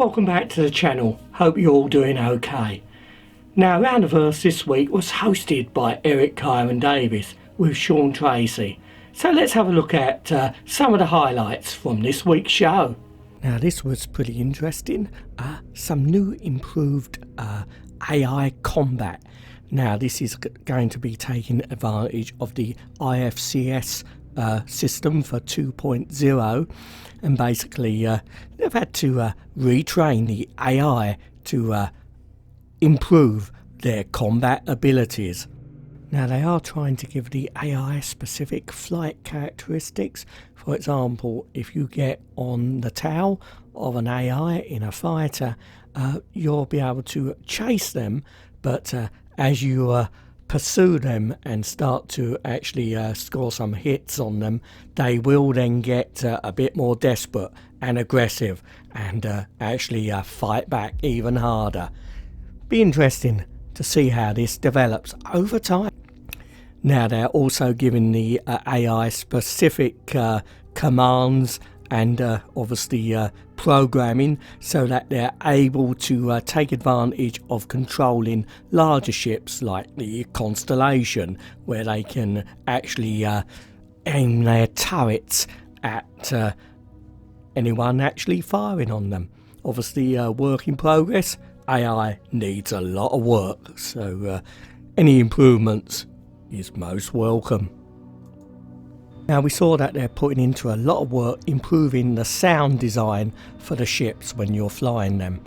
welcome back to the channel. Hope you're all doing okay. Now, Roundiverse this week was hosted by Eric, Kyron Davis with Sean Tracy. So let's have a look at some of the highlights from this week's show. Now, this was pretty interesting. Some new improved AI combat. Now, this is going to be taking advantage of the IFCS system for 2.0, and basically they've had to retrain the AI to improve their combat abilities. Now, they are trying to give the AI specific flight characteristics. For example, if you get on the tail of an AI in a fighter, you'll be able to chase them, but as you pursue them and start to actually score some hits on them, they will then get a bit more desperate and aggressive and actually fight back even harder. Be interesting to see how this develops over time. Now, they're also giving the AI specific commands and obviously programming so that they're able to take advantage of controlling larger ships like the Constellation, where they can actually aim their turrets at anyone actually firing on them. Obviously, work in progress. AI needs a lot of work, so any improvements is most welcome. Now, we saw that they're putting into a lot of work improving the sound design for the ships when you're flying them.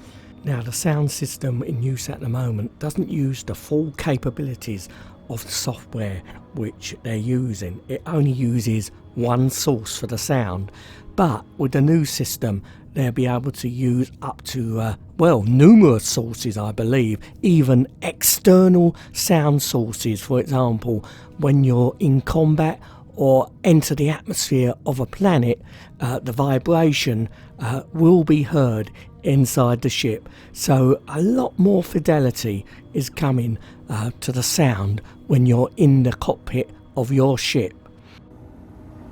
Now, the sound system in use at the moment doesn't use the full capabilities of the software which they're using. It only uses one source for the sound, but with the new system they'll be able to use up to numerous sources, I believe, even external sound sources. For example, when you're in combat or enter the atmosphere of a planet, the vibration will be heard inside the ship. So a lot more fidelity is coming to the sound when you're in the cockpit of your ship.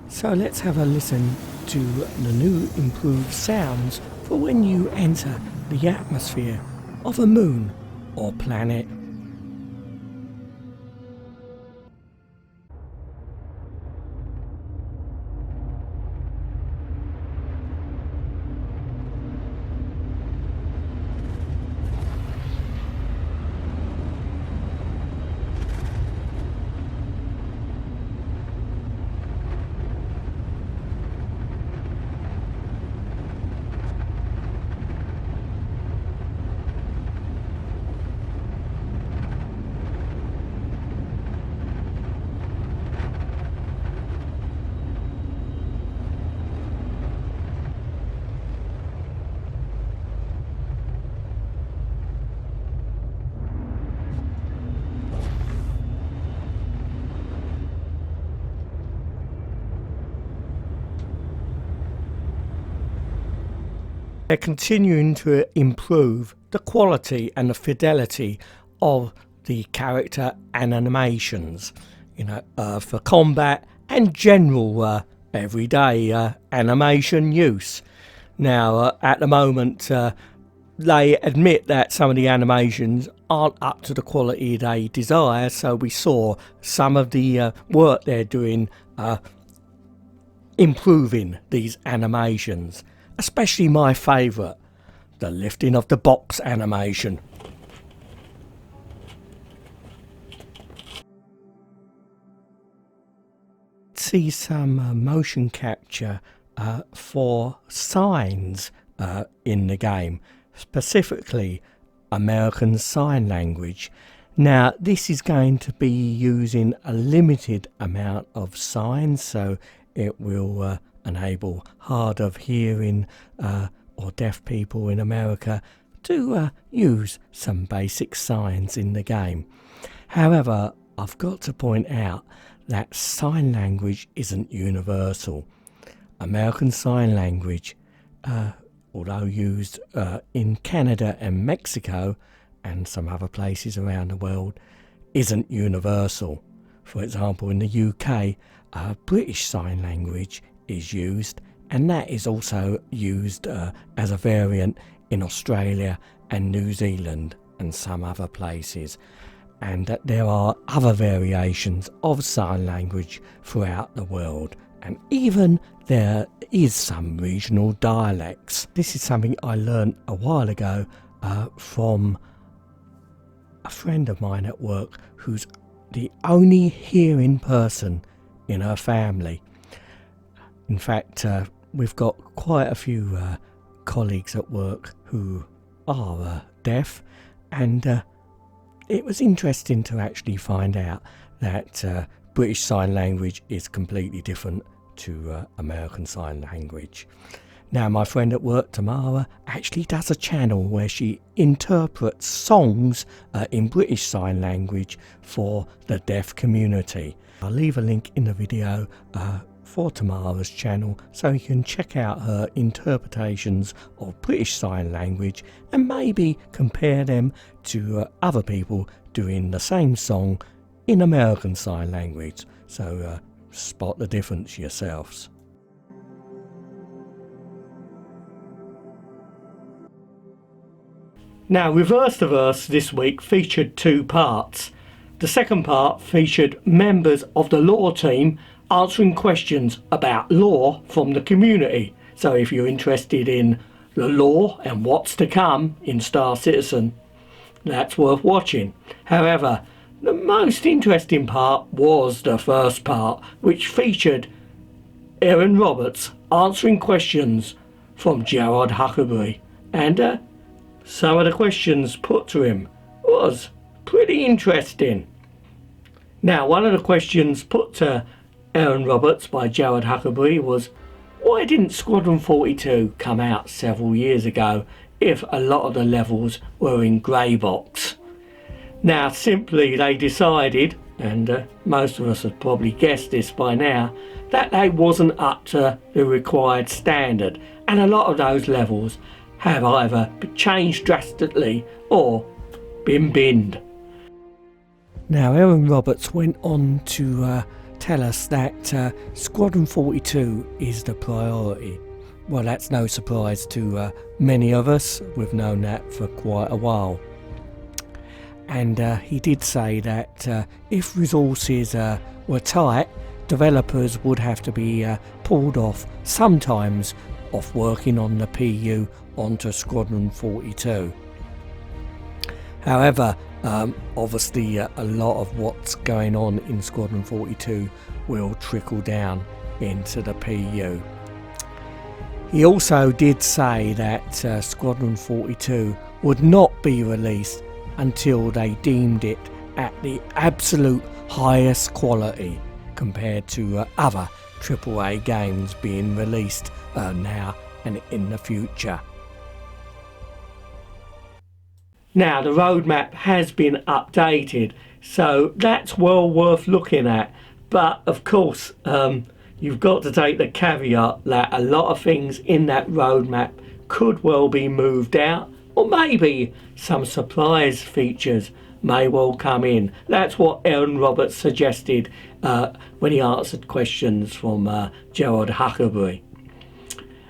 So let's have a listen to the new improved sounds for when you enter the atmosphere of a moon or planet. They're continuing to improve the quality and the fidelity of the character and animations, for combat and general everyday animation use. Now, at the moment, they admit that some of the animations aren't up to the quality they desire, so we saw some of the work they're doing improving these animations. Especially my favourite, the lifting of the box animation. See some motion capture for signs in the game, specifically American Sign Language. Now, this is going to be using a limited amount of signs, so it will enable hard of hearing or deaf people in America to use some basic signs in the game. However, I've got to point out that sign language isn't universal. American Sign Language, although used in Canada and Mexico and some other places around the world, isn't universal. For example, in the UK, British Sign Language is used, and that is also used as a variant in Australia and New Zealand and some other places, and that there are other variations of sign language throughout the world, and even there is some regional dialects. This is something I learned a while ago from a friend of mine at work who's the only hearing person in her family. In fact, we've got quite a few colleagues at work who are deaf, and it was interesting to actually find out that British Sign Language is completely different to American Sign Language. Now, my friend at work, Tamara, actually does a channel where she interprets songs in British Sign Language for the deaf community. I'll leave a link in the video for Tamara's channel so you can check out her interpretations of British Sign Language and maybe compare them to other people doing the same song in American Sign Language, so spot the difference yourselves. Now, Reverse the Verse this week featured two parts. The second part featured members of the law team answering questions about law from the community. So if you're interested in the law and what's to come in Star Citizen, that's worth watching. However, the most interesting part was the first part, which featured Erin Roberts answering questions from Gerard Huckleberry, and some of the questions put to him was pretty interesting. Now, one of the questions put to Erin Roberts by Gerard Huckleberry was, why didn't Squadron 42 come out several years ago if a lot of the levels were in grey box? Now, simply they decided, and most of us have probably guessed this by now, that they wasn't up to the required standard, and a lot of those levels have either changed drastically or been binned. Now, Erin Roberts went on to tell us that Squadron 42 is the priority. Well, that's no surprise to many of us. We've known that for quite a while. And he did say that if resources were tight, developers would have to be pulled off sometimes off working on the PU onto Squadron 42. However, obviously a lot of what's going on in Squadron 42 will trickle down into the PU. He also did say that Squadron 42 would not be released until they deemed it at the absolute highest quality compared to other AAA games being released now and in the future. Now, the roadmap has been updated, so that's well worth looking at, but of course you've got to take the caveat that a lot of things in that roadmap could well be moved out, or maybe some surprise features may well come in. That's what Erin Roberts suggested when he answered questions from Gerard Huckleberry.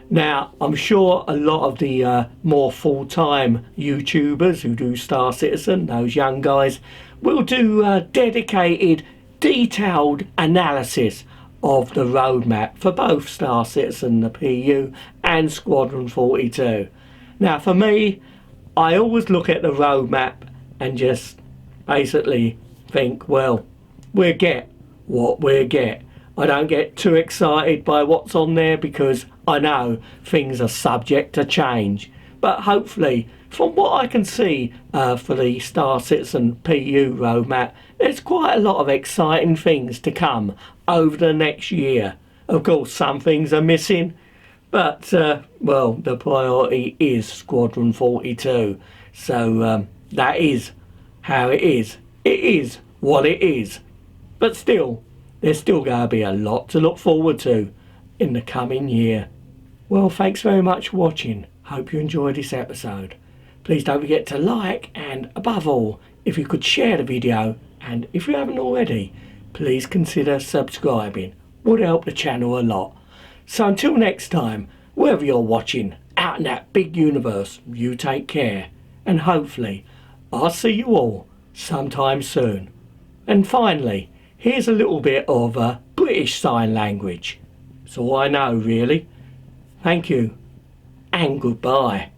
Now, I'm sure a lot of the more full-time YouTubers who do Star Citizen, those young guys, will do dedicated, detailed analysis of the roadmap for both Star Citizen, the PU, and Squadron 42. Now, for me, I always look at the roadmap and just basically think, well, we'll get what we'll get. I don't get too excited by what's on there because I know things are subject to change. But hopefully, from what I can see for the Star Citizen PU roadmap, there's quite a lot of exciting things to come over the next year. Of course, some things are missing, but, well, the priority is Squadron 42. So that is how it is. It is what it is. But still, there's still going to be a lot to look forward to in the coming year. Well, thanks very much for watching. Hope you enjoyed this episode. Please don't forget to like, and above all, if you could share the video, and if you haven't already, please consider subscribing. Would help the channel a lot. So until next time, wherever you're watching out in that big universe. You take care, and hopefully I'll see you all sometime soon. And finally, here's a little bit of British Sign Language. It's all I know, really. Thank you, and goodbye.